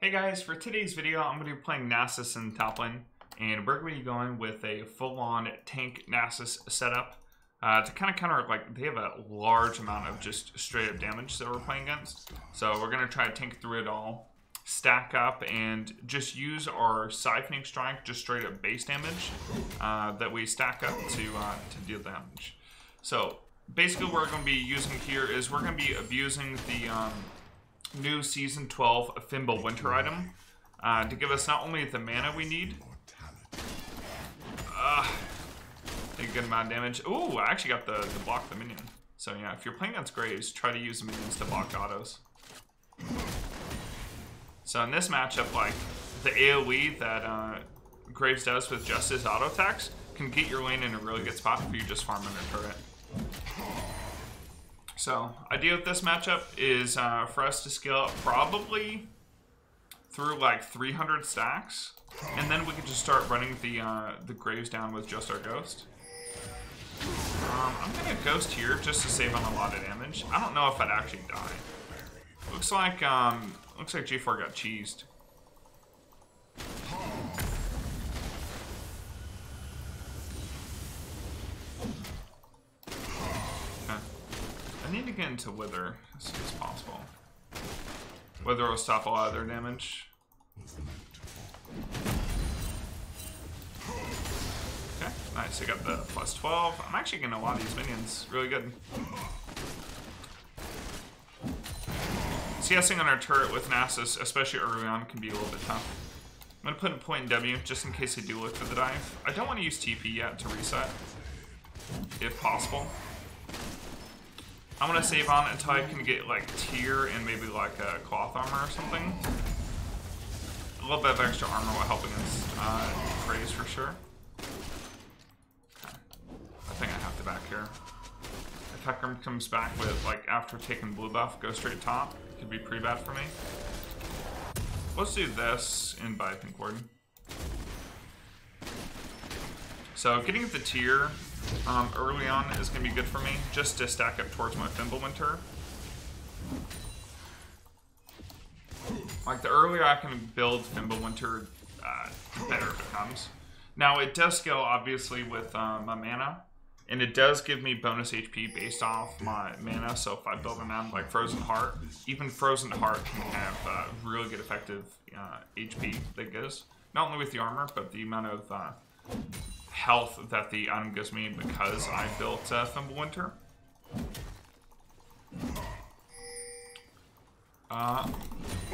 Hey guys, for today's video, I'm going to be playing Nasus in top lane, and we're going to be going with a full-on tank Nasus setup to kind of counter, like, they have a large amount of just straight-up damage that we're playing against. So we're going to try to tank through it all, stack up, and just use our Siphoning Strike, just straight-up base damage that we stack up to deal damage. So basically what we're going to be using here is we're going to be abusing the new Season 12 Fimbulwinter item to give us not only the mana we need, take a good amount of damage. Ooh, I actually got the block the minion. So yeah, if you're playing against Graves, try to use the minions to block autos. So in this matchup, like, the AoE that Graves does with just his auto attacks can get your lane in a really good spot if you just farm under turret. So, idea with this matchup is for us to scale up probably through like 300 stacks, and then we can just start running the Graves down with just our Ghost. I'm gonna Ghost here just to save on a lot of damage. I don't know if I'd actually die. Looks like G4 got cheesed. I need to get into Wither as soon as possible. Wither will stop a lot of their damage. Okay, nice. I got the plus 12. I'm actually getting a lot of these minions. Really good. CSing on our turret with Nasus, especially early on, can be a little bit tough. I'm going to put a point in W just in case they do look for the dive. I don't want to use TP yet to reset, if possible. I'm gonna save on it until I can get like tier and maybe like a cloth armor or something. A little bit of extra armor will help against Graves for sure. Okay. I think I have to back here. If Hecarim comes back with, like, after taking blue buff, go straight top, it could be pretty bad for me. Let's do this in by Pink Ward. So getting the tier early on is going to be good for me, just to stack up towards my Fimbulwinter. Like, the earlier I can build Fimbulwinter, the better it becomes. Now, it does scale, obviously, with my mana, and it does give me bonus HP based off my mana, so if I build a map like Frozen Heart, even Frozen Heart can have really good effective HP that it gives. Not only with the armor, but the amount of health that the item gives me because I built Fimbulwinter.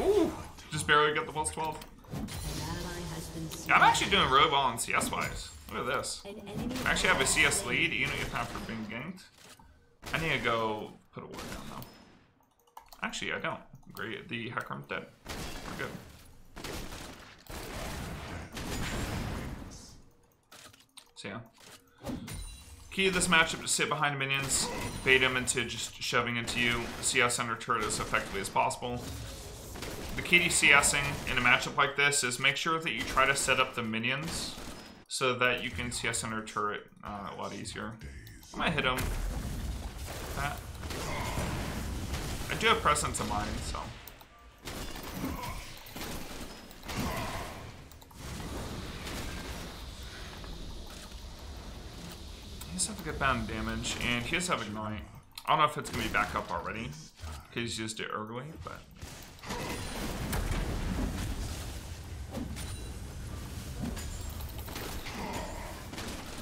Ooh, just barely got the plus 12. I'm actually doing really well on CS wise. Look at this. I actually have a CS lead even if after being ganked. I need to go put a ward down though. Actually, I don't. Great, the Hecarim's dead. We're good. So yeah. Key to this matchup to sit behind minions, bait them into just shoving into you, CS under turret as effectively as possible. The key to CSing in a matchup like this is make sure that you try to set up the minions so that you can CS under turret a lot easier. I might hit him. That. I do have presence of mind, so. He does have to get bound damage, and he does have Ignite. I don't know if it's going to be back up already, because he's used it early, but...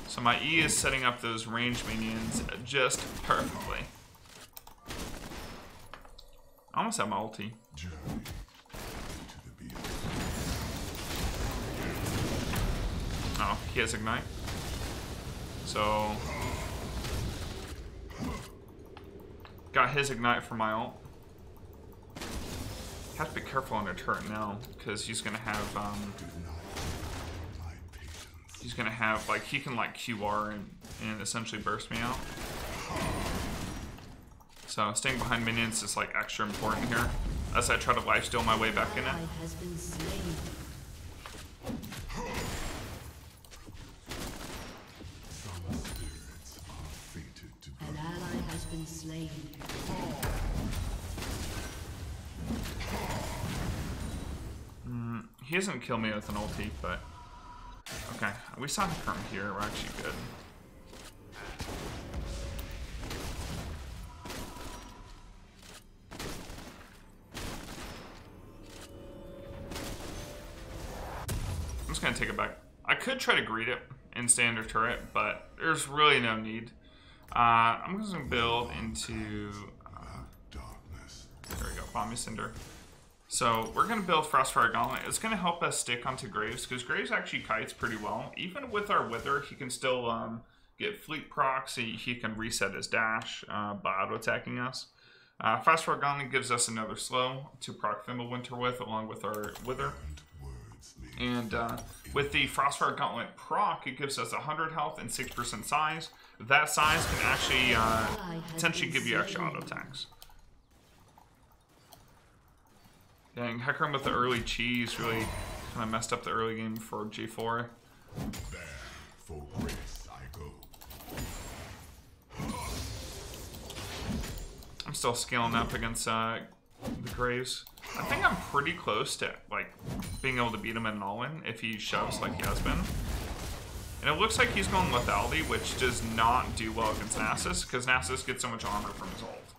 So my E is setting up those range minions just perfectly. I almost have my ulti. Oh, he has Ignite. So, got his Ignite for my ult. Have to be careful on their turret now, because he's gonna have, like, he can like QR and essentially burst me out. So staying behind minions is like extra important here, as I try to lifesteal my way back in it. Slain. He doesn't kill me with an ulti, but... Okay, we saw Hecarim here. We're actually good. I'm just gonna take it back. I could try to greet it and stay under turret, but there's really no need. I'm just gonna build into... there we go, Bomby Cinder. So we're going to build Frostfire Gauntlet. It's going to help us stick onto Graves, because Graves actually kites pretty well. Even with our Wither, he can still get fleet procs. He can reset his dash by auto-attacking us. Frostfire Gauntlet gives us another slow to proc Fimbulwinter with, along with our Wither. And with the Frostfire Gauntlet proc, it gives us 100 health and 6% size. That size can actually potentially give you extra auto-attacks. Dang, Hecarim with the early cheese really kind of messed up the early game for G4. There, for grace I go. I'm still scaling up against the Graves. I think I'm pretty close to like being able to beat him in an all-in if he shoves like he has been. And it looks like he's going lethality, which does not do well against Nasus, because Nasus gets so much armor from his ult.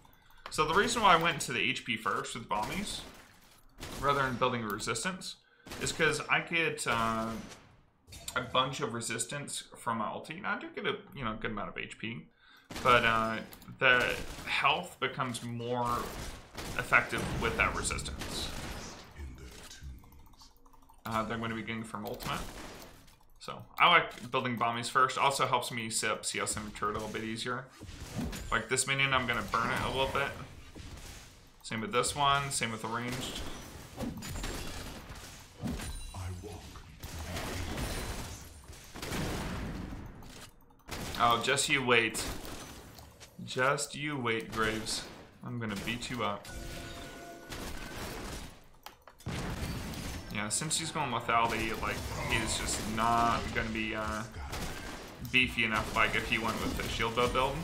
So the reason why I went into the HP first with Bombies, rather than building a resistance, is because I get a bunch of resistance from my ulti. Now I do get a good amount of HP, but the health becomes more effective with that resistance. They're going to be getting from ultimate. So I like building Bombies first. Also helps me set up CS and turret a little bit easier. Like this minion, I'm going to burn it a little bit. Same with this one. Same with the ranged. Oh, just you wait. Just you wait, Graves. I'm gonna beat you up. Yeah, since he's going lethality, like, he's just not gonna be beefy enough like if he went with the shield bow build.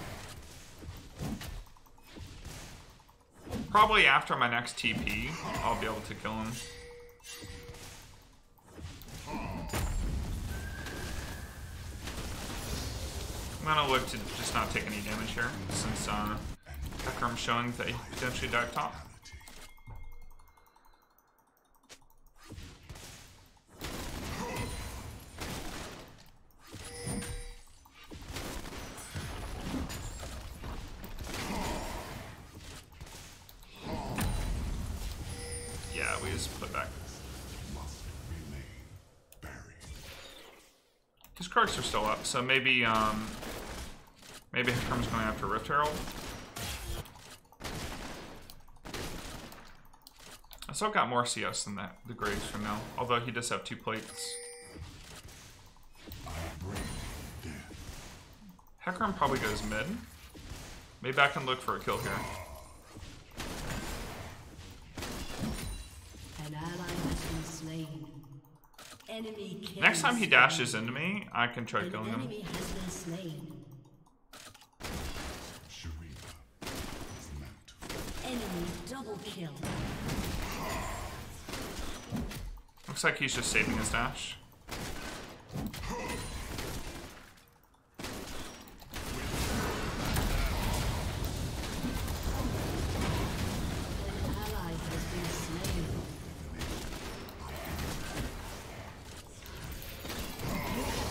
Probably after my next TP, I'll be able to kill him. I'm gonna look to just not take any damage here, since Hecarim's showing that he potentially dive top. Yeah, we just put back. His Krugs are still up, so maybe maybe Hecarim's going after Rift Herald. I still got more CS than that, the Graves for now, although he does have 2 plates. Hecarim probably goes mid. Maybe I can look for a kill here. An ally has been slain. Enemy Next time he dashes into me, I can try killing him. enemy has been slain. Enemy double kill. Looks like he's just saving his dash. An ally has been slain.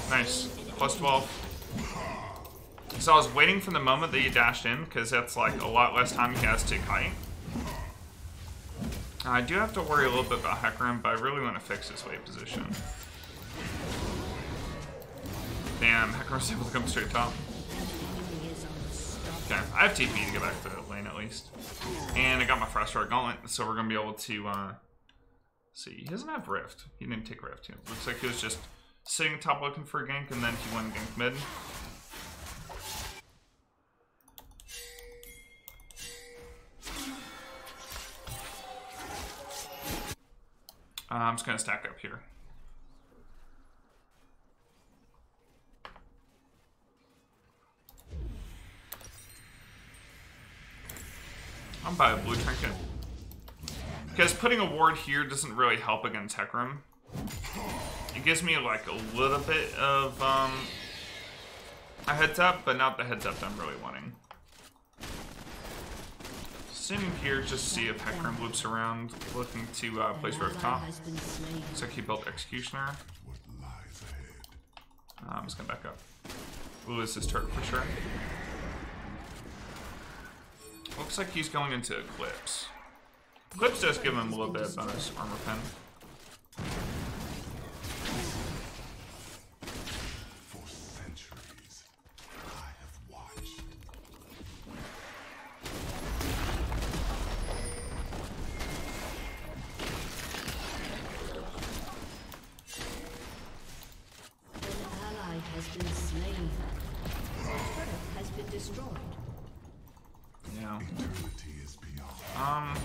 Nice. Plus 12. So I was waiting for the moment that he dashed in, because that's like a lot less time he has to kite. I do have to worry a little bit about Hecarim, but I really want to fix his wave position. Damn, Hecarim's able to come straight top. Okay, I have TP to get back to the lane at least. And I got my Frostfire Gauntlet, so we're going to be able to see. He doesn't have Rift. He didn't take Rift. It looks like he was just sitting top looking for a gank, and then he went and ganked mid. I'm just going to stack up here. buy a blue trinket. Because putting a ward here doesn't really help against Hecarim. It gives me like a little bit of a heads up, but not the heads up that I'm really wanting. Sitting here, just see if Hecarim loops around, looking to place rooftop. So he built Executioner. What lies ahead? I'm just gonna back up. Ooh, this is turret for sure. Looks like he's going into Eclipse. Eclipse does give him a little bit of bonus armor pen. For centuries, I have watched. An ally has been slain. The turret has been destroyed. Yeah. Eternity is beyond. I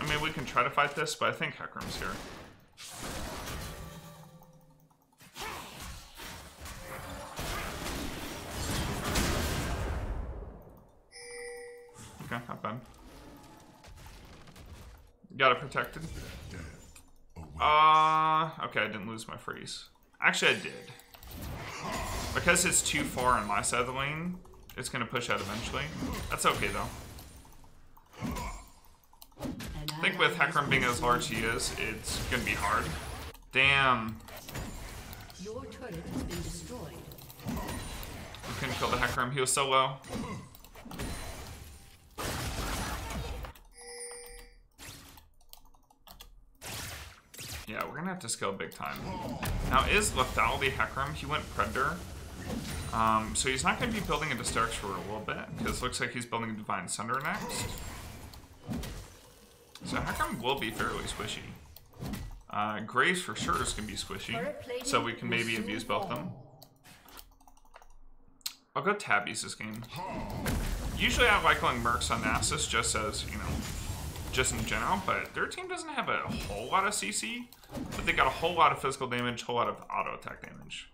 mean, we can try to fight this, but I think Hecarim's here. Okay, not bad. Got it protected. Okay, I didn't lose my freeze. Actually, I did. Because it's too far on my side of the lane, it's gonna push out eventually. That's okay though. I think with Hecarim being as large as he is, it's gonna be hard. Damn. Your turret has been destroyed. We couldn't kill the Hecarim, he was so low. Yeah, we're gonna have to scale big time. Now, is Lethality Hecarim? He went Predator. So he's not gonna be building a Starks for a little bit, because it looks like he's building a Divine Sunder next. So Hecarim will be fairly squishy. Graves for sure is gonna be squishy, so we can maybe abuse both of them. I'll go Tabbies this game. Usually I like going Mercs on Nasus just as, you know, just in general, but their team doesn't have a whole lot of CC, but they got a whole lot of physical damage, a whole lot of auto attack damage.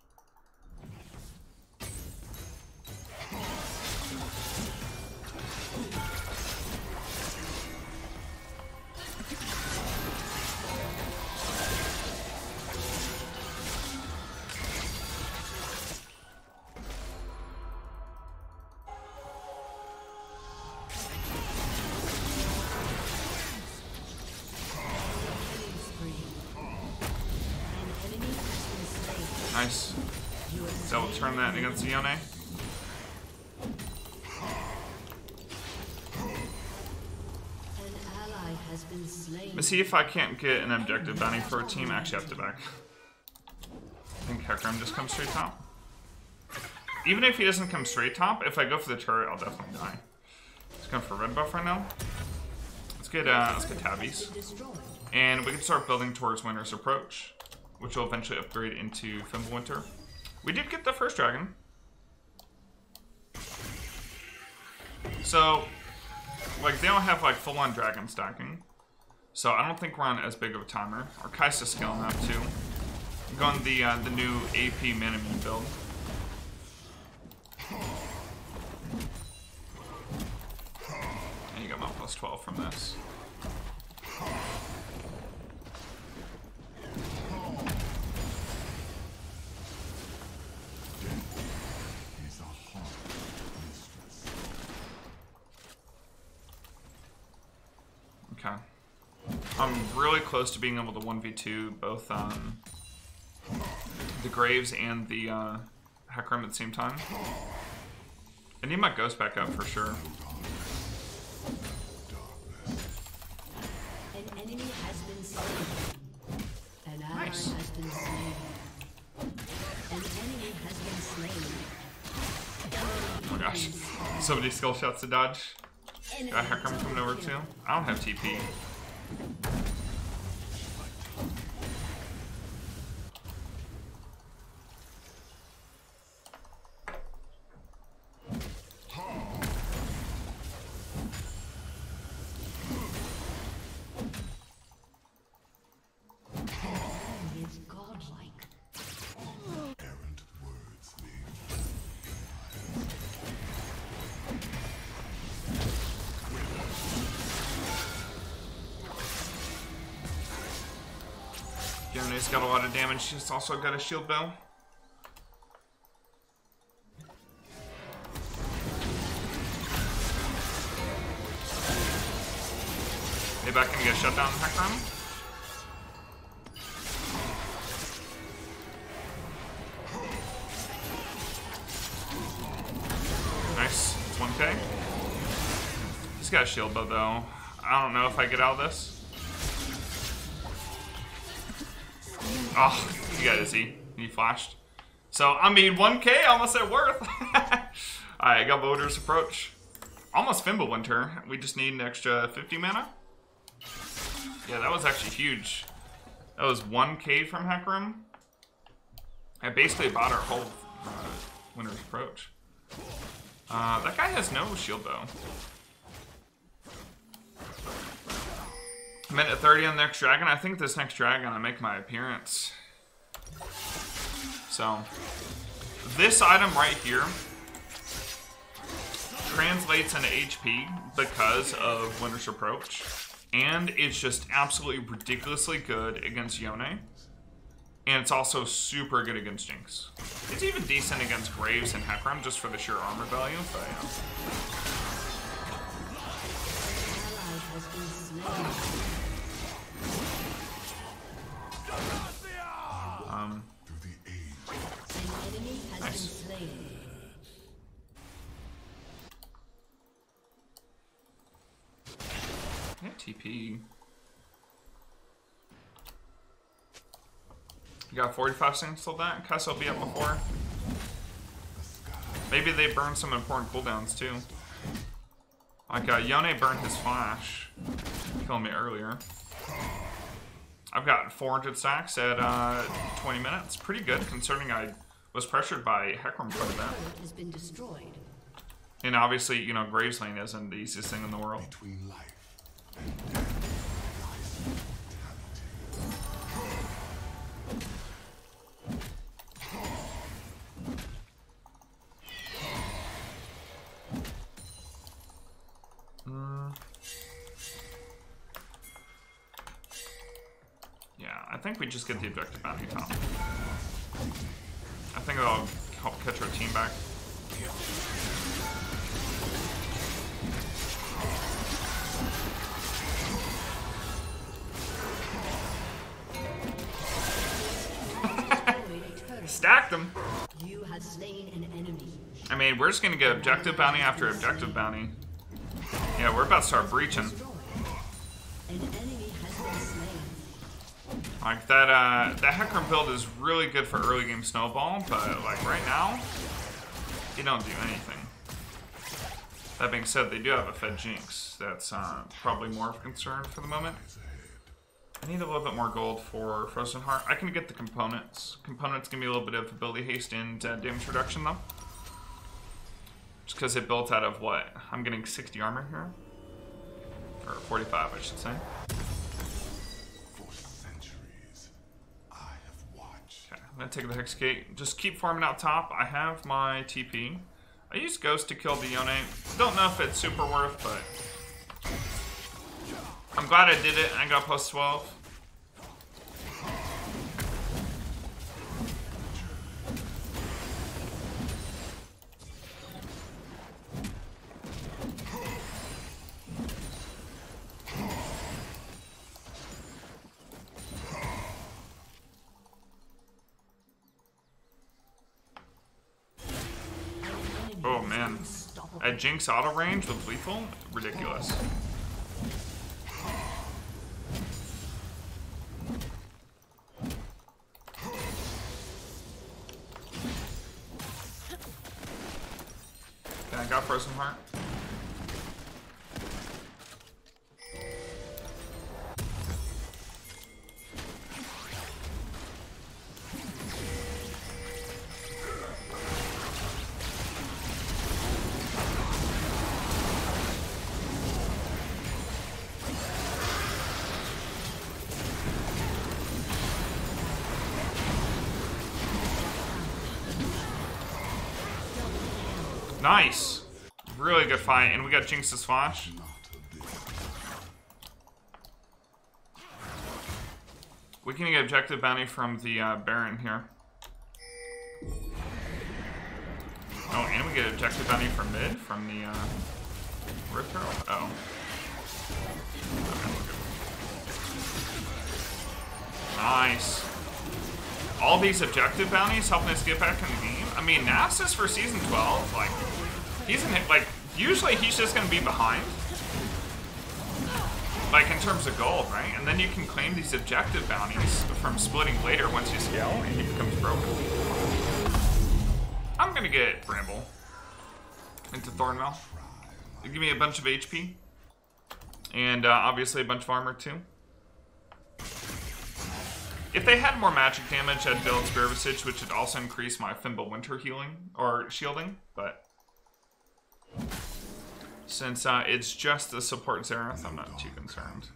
Nice. So we'll turn that against Yone. An ally has been slain. Let's see if I can't get an objective bounty for a team. Actually, I have to back. I think Hecarim just comes straight top. Even if he doesn't come straight top, if I go for the turret, I'll definitely die. Let's go for red buff right now. Let's get Tabbies. And we can start building towards Winter's Approach, which will eventually upgrade into Fimbulwinter. We did get the first dragon. So, like, they don't have, like, full-on dragon stacking. So I don't think we're on as big of a timer. Our Kai'Sa's scaling up, too. I'm going the new AP Manamune build. And you got my plus 12 from this. Okay. I'm really close to being able to 1v2 both the Graves and the Hecarim at the same time. I need my Ghost back up for sure. An enemy has been slain. An ally Nice. has been slain. An enemy has been slain. Oh my gosh. So many skill shots to dodge. Got Hecarim coming over too. I don't have TP. He is godlike. Errant words leave. Yone's got a lot of damage. She's also got a shield bow. Maybe I can get shut down Hecarim. Nice. It's 1k. He's got a shield bow though. I don't know if I get out of this. Oh, he got Izzy. He flashed. So, I mean, 1k almost at worth. Alright, I got Voters Approach. Almost Fimbulwinter. We just need an extra 50 mana. Yeah, that was actually huge. That was 1k from Hecarim. I basically bought our whole Winter's Approach. That guy has no shield bow. Minute 30 on the next dragon. I think this next dragon I make my appearance. So, this item right here translates into HP because of Winter's Approach. And it's just absolutely ridiculously good against Yone. And it's also super good against Jinx. It's even decent against Graves and Hecarim just for the sheer armor value, but yeah. Nice. Yeah, TP. You got 45 seconds till that? Cuss will be up before. Maybe they burn some important cooldowns too. Like Yone burned his flash, killing me earlier. I've got 400 stacks at 20 minutes. Pretty good considering I was pressured by Hecarim quite a bit. Has been destroyed. And obviously, you know, Graves Lane isn't the easiest thing in the world. Between life and death lies mortality. Yeah, I think we just get the objective bounty top. I think that'll help catch our team back. Stacked them. You have slain an enemy. I mean, we're just gonna get objective bounty after objective bounty. Yeah, we're about to start breaching. An enemy has been slain. Like that, that Hecarim build is really good for early game snowball, but like right now, you don't do anything. That being said, they do have a fed Jinx. That's probably more of a concern for the moment. I need a little bit more gold for Frozen Heart. I can get the components. Components give me a little bit of ability haste and damage reduction though. Just because it built out of what? I'm getting 60 armor here? Or 45, I should say. for centuries. I have watched. Okay, I'm gonna take the Hex Gate. Just keep farming out top. I have my TP. I used Ghost to kill the Yone. Don't know if it's super worth, but I'm glad I did it. I got plus 12. Oh man, at Jinx auto range with lethal, ridiculous. Okay, I got Frozen Heart. Nice! Really good fight, and we got Jinx's flash. We can get objective bounty from the Baron here. Oh, and we get objective bounty from mid from the Rift Herald. Oh. Nice. All these objective bounties helping us get back in the game. I mean, Nasus for season 12, like, he's in like usually he's just gonna be behind. Like in terms of gold, right? And then you can claim these objective bounties from splitting later once you scale and he becomes broken. I'm gonna get Bramble into Thornmail. Give me a bunch of HP. And obviously a bunch of armor too. If they had more magic damage, I'd build Spirit Visage, which would also increase my Fimbul Winter healing or shielding, but since it's just the support Xerath, I'm not too concerned.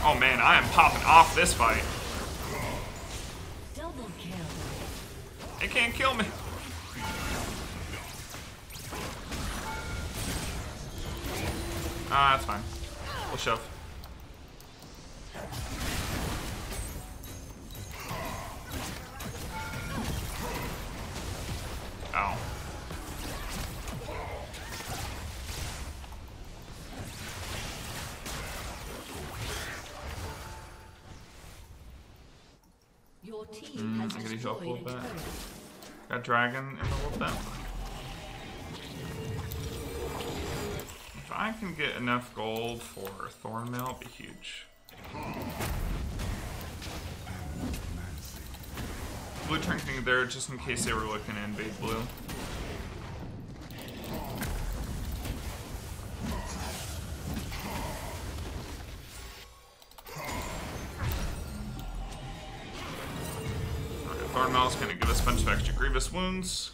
Oh man, I am popping off this fight. Double kill. It can't kill me. That's fine. We'll shove. Ow. Your team has I'm gonna heal up a little destroyed a bit. turret. Got dragon in a little bit. If I can get enough gold for Thornmail, it'll be huge. Blue trinketing there just in case they were looking to invade blue. Thornmail's gonna give us a bunch of extra Grievous wounds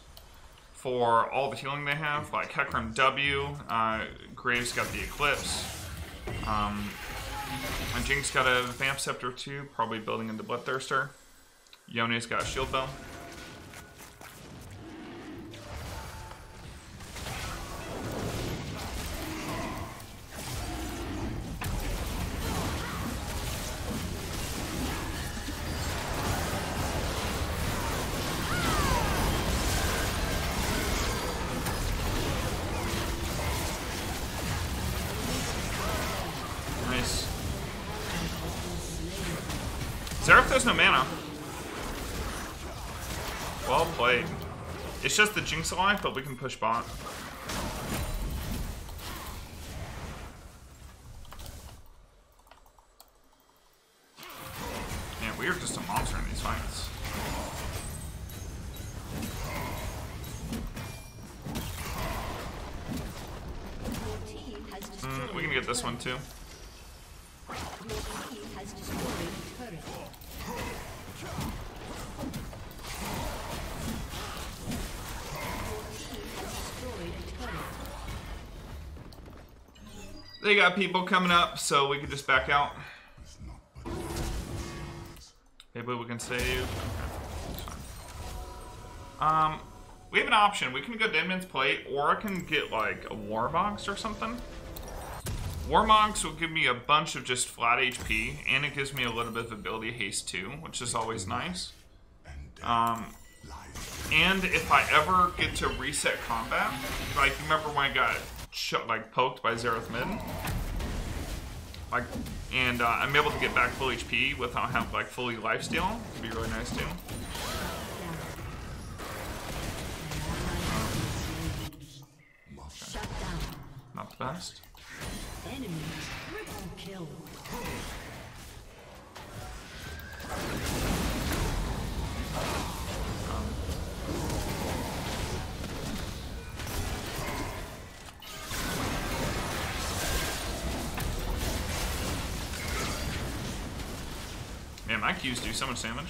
for all the healing they have, like Hecarim W, Graves got the Eclipse, and Jinx got a Vamp Scepter too, probably building into Bloodthirster. Yone's got a Shield Bell. Xerath has no mana. Well played. It's just the Jinx alive, but we can push bot. Man, we are just a monster in these fights. We can get this one too. Your team has destroyed a turret. They got people coming up, so we can just back out. Maybe we can save. Okay. We have an option. We can go Deadman's Plate, or I can get like a Warmogs or something. Warmogs will give me a bunch of just flat HP, and it gives me a little bit of ability haste too, which is always nice. And if I ever get to reset combat, like remember when I got poked by Xerath mid, like, and I'm able to get back full HP without having like fully lifesteal, it'd be really nice too. Shut down. Not the best. Enemy triple kill. Man, my Qs do so much damage.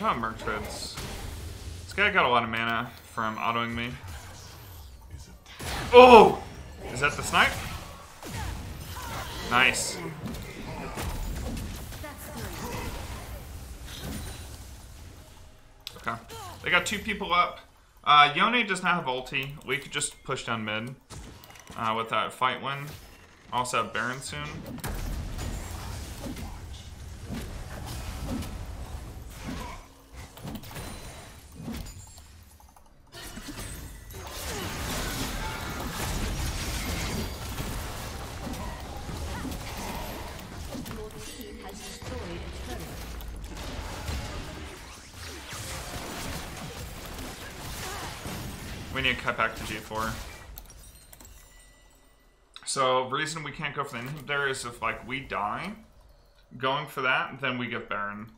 don't have Merc Treads. This guy got a lot of mana from autoing me. Oh! Is that the snipe? Nice. Okay. They got 2 people up. Yone does not have ulti. We could just push down mid with that fight win. Also have Baron soon. We need to cut back to G4. So, reason we can't go for the inhibitor is if, like, we die going for that, then we get Baron.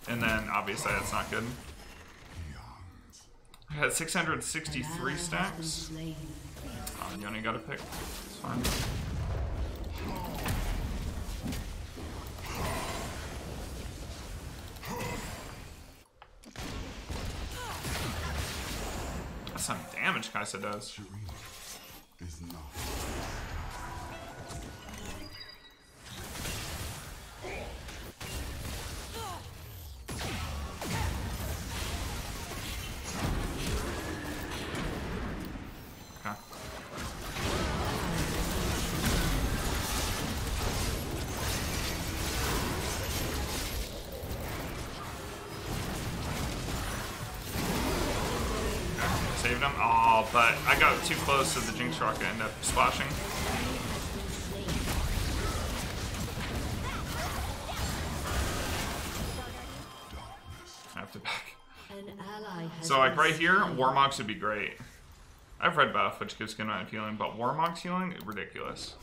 And then, obviously, that's not good. I had 663 stacks. Oh, you only got a pick. It's fine. That's some damage Kai'Sa does. Is not. Okay. Saved him. Oh, but I got too close to the Jinx Rocket, ended up splashing. I have to back. So like right here, Warmog's would be great. I have red buff, which gives good amount of healing, but Warmog's healing, ridiculous.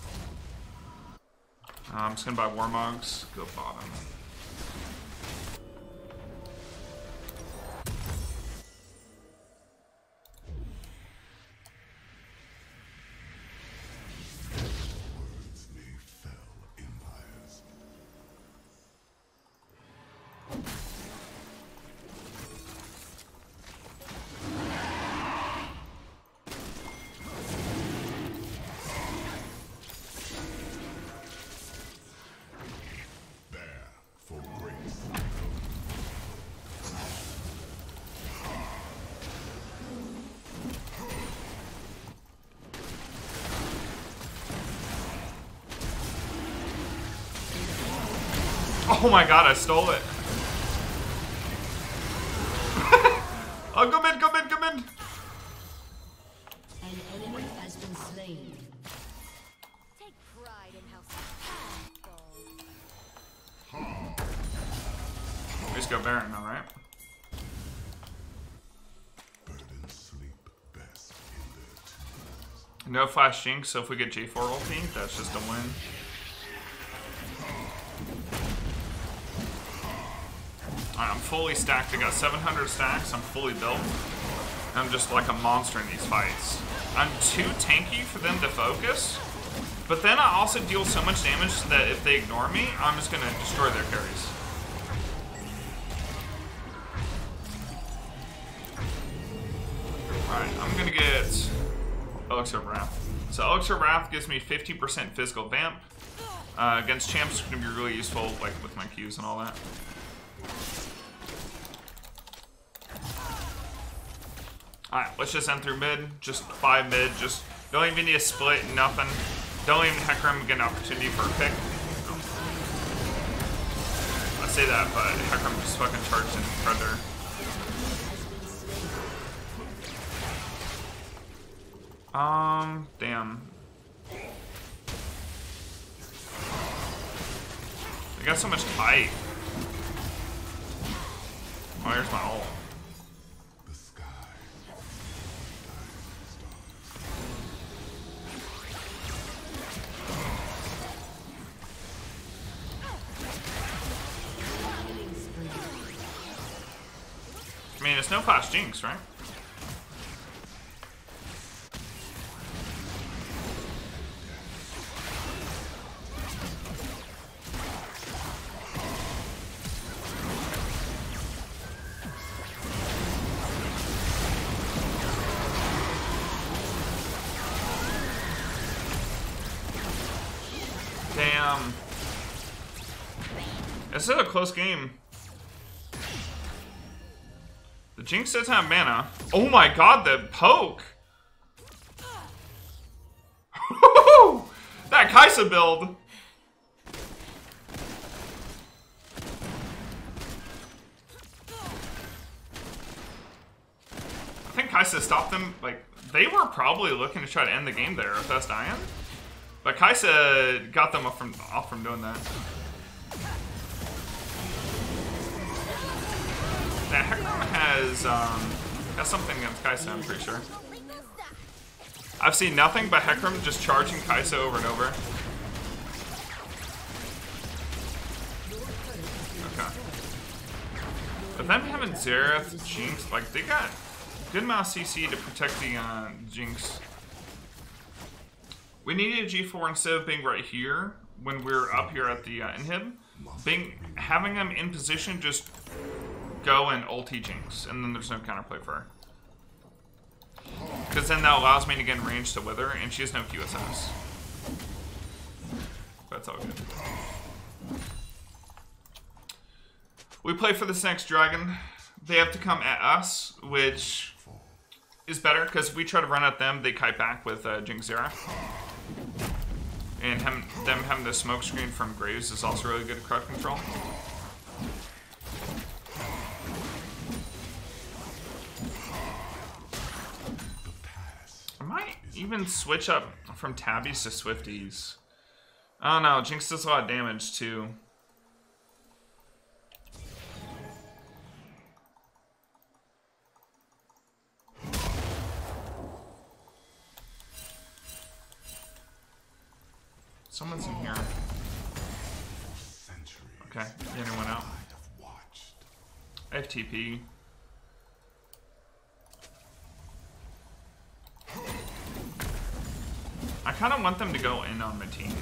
I'm just gonna buy Warmog's, go bottom. Words may fell empires. There for grace. Oh my god, I stole it. Oh, go mid, go mid, go mid. An enemy has been slain. Take pride in how We just go Baron now, right? Burden sleep best in their tombs. No flash Jinx, so if we get J4 ulti, that's just a win. Alright, I'm fully stacked. I got 700 stacks. I'm fully built. I'm just like a monster in these fights. I'm too tanky for them to focus, but then I also deal so much damage that if they ignore me, I'm just gonna destroy their carries. Alright, I'm gonna get Elixir of Wrath. So Elixir of Wrath gives me 50% physical vamp. Against champs, it's gonna be really useful, like with my Qs and all that. Alright, let's just end through mid. Just 5 mid. Just don't even need a split, nothing. Don't even Hecarim get an opportunity for a pick. I say that, but Hecarim just fucking charged in Predator. Damn. They got so much height. Oh, here's my ult. The sky. I mean, it's no flash Jinx, right? Damn. This is a close game. The Jinx doesn't have mana. Oh my god, the poke! That Kai'Sa build! I think Kai'Sa stopped them. Like, they were probably looking to try to end the game there with us dying. But Kai'Sa got them off from doing that. That Hecarim has something against Kai'Sa, I'm pretty sure. I've seen nothing but Hecarim just charging Kai'Sa over and over. Okay. But them having Xerath, Jinx, like, they got good amount of CC to protect the Jinx. We needed a G4 instead of being right here when we're up here at the inhib. Having them in position, just go and ulti Jinx, and then there's no counterplay for her. Because then that allows me to get in range to Wither, and she has no QSS. That's all good. We play for this next dragon. They have to come at us, which is better, because we try to run at them, they kite back with Jinx Xerath. And them having the smoke screen from Graves is also really good at crowd control. I might even switch up from Tabbies to Swifties. I don't know, Jinx does a lot of damage too. Someone's in here. Okay, anyone out? I have TP. I kind of want them to go in on my team.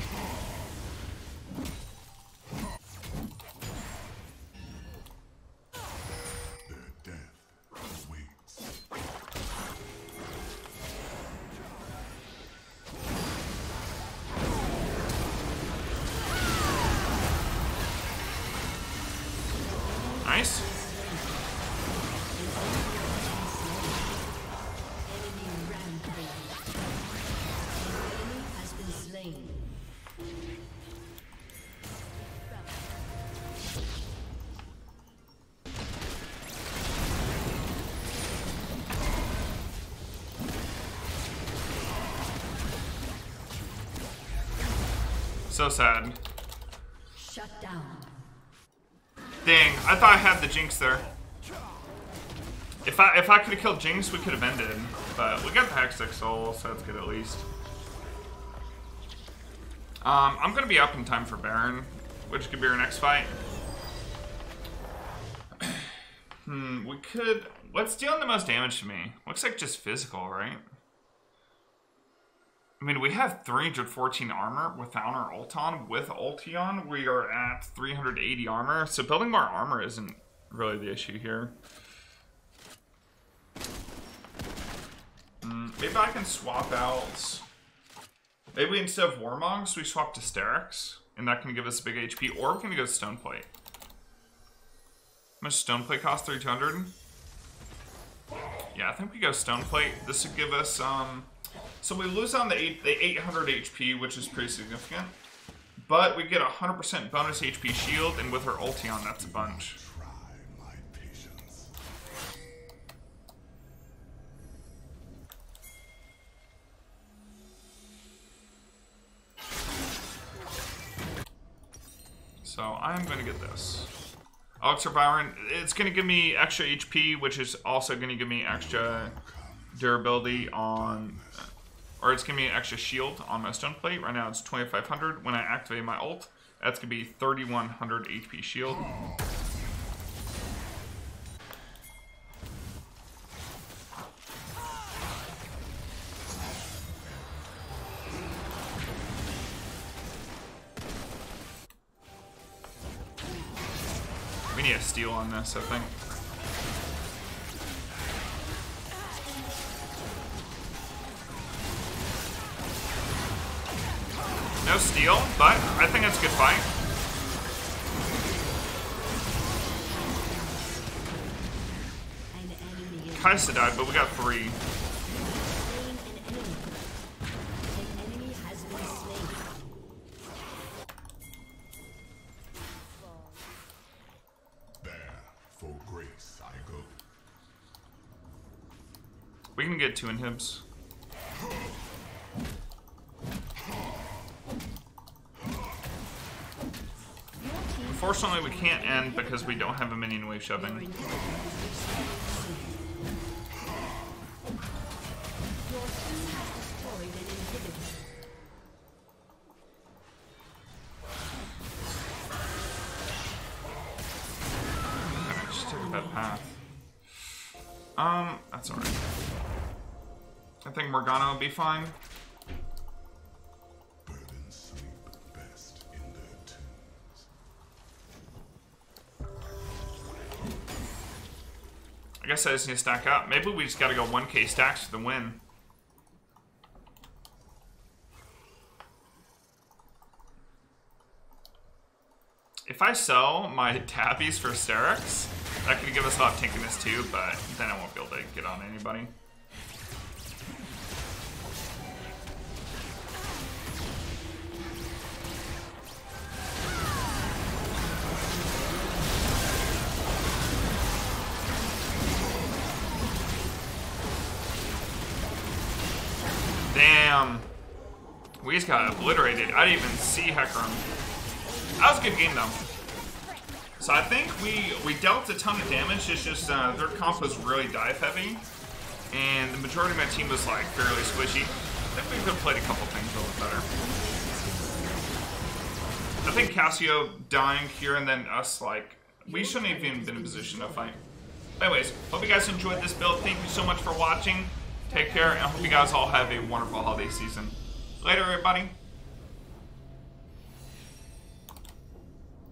Their death awaits. Nice. So sad. Shut down. Dang, I thought I had the Jinx there. If I could have killed Jinx, we could have ended. But we got the Hextech Soul, so that's good at least. I'm gonna be up in time for Baron, which could be our next fight. We could. What's dealing the most damage to me? Looks like just physical, right? I mean, we have 314 armor without our ult on. With ulti on, we are at 380 armor. So building more armor isn't really the issue here. Maybe I can swap out. Maybe instead of Warmogs, we swap to Sterix, and that can give us a big HP. Or we can go Stoneplate. How much Stoneplate cost? 300. Yeah, I think we go Stoneplate. This would give us so we lose on the 800 HP, which is pretty significant. But we get 100% bonus HP shield, and with her ulti on, that's a bunch. Try my patience. So I'm going to get this. Elixir Byron, it's going to give me extra HP, which is also going to give me extra durability on... Or it's going to be an extra shield on my stone plate. Right now it's 2500. When I activate my ult, that's going to be 3100 HP shield. We need a steal on this, I think. No steal, but I think it's a good fight. Kaisa died, but we got 3. For grace I go. We can get 2 inhibs. Unfortunately, we can't end because we don't have a minion wave shoving. That's alright. I think Morgana will be fine. Burden sleep best in their tombs. I guess I just need to stack up. Maybe we just gotta go 1k stacks for the win. If I sell my tabbies for Sterak's, that could give us a lot of tankiness too, but then I won't be able to get on anybody. Damn. We just got obliterated. I didn't even see Hecarim. That was a good game though. So I think we dealt a ton of damage. It's just their comp was really dive heavy, and the majority of my team was like fairly squishy. I think we could have played a couple things a little better. I think Cassio dying here and then us, like, we shouldn't have even been in a position to fight. Anyways, hope you guys enjoyed this build. Thank you so much for watching. Take care, and I hope you guys all have a wonderful holiday season. Later, everybody.